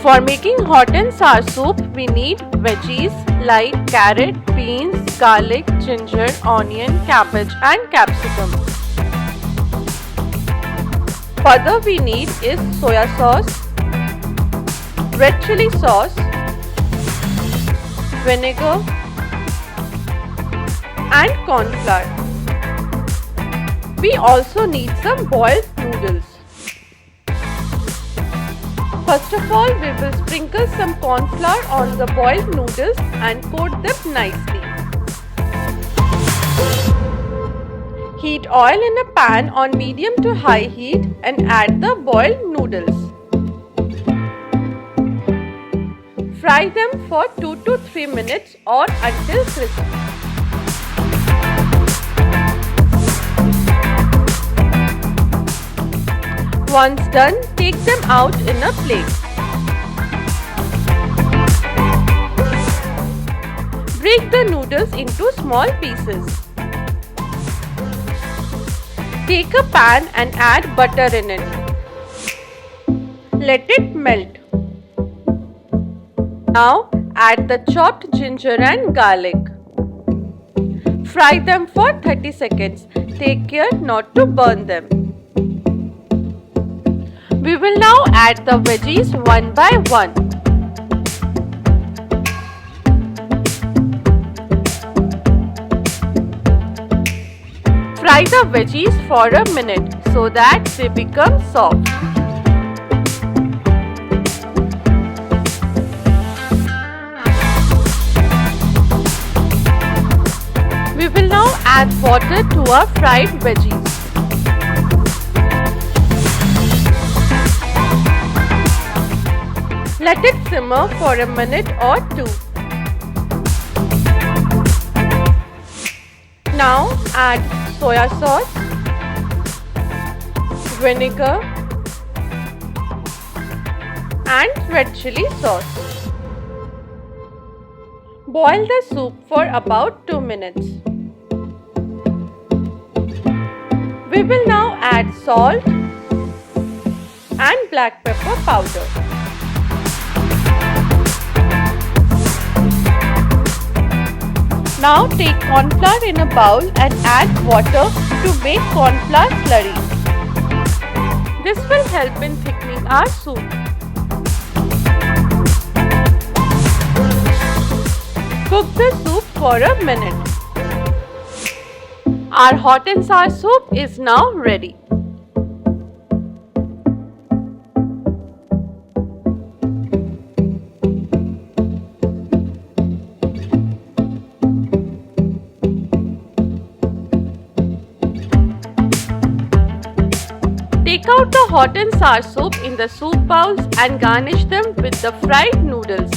For making hot and sour soup, we need veggies like carrot, beans, garlic, ginger, onion, cabbage and capsicum. Further we need is soya sauce, red chilli sauce, vinegar and corn flour. We also need some boiled noodles. First of all, we will sprinkle some corn flour on the boiled noodles and coat them nicely. Heat oil in a pan on medium to high heat and add the boiled noodles. Fry them for 2 to 3 minutes or until crisp. Once done, take them out in a plate. Break the noodles into small pieces. Take a pan and add butter in it. Let it melt. Now add the chopped ginger and garlic. Fry them for 30 seconds. Take care not to burn them. We will now add the veggies one by one. Fry the veggies for a minute so that they become soft. We will now add water to our fried veggies. Let it simmer for a minute or two. Now add soya sauce, vinegar and red chilli sauce. Boil the soup for about 2 minutes. We will now add salt and black pepper powder. Now take corn flour in a bowl and add water to make corn flour slurry. This will help in thickening our soup. Cook the soup for a minute. Our hot and sour soup is now ready. Take out the hot and sour soup in the soup bowls and garnish them with the fried noodles.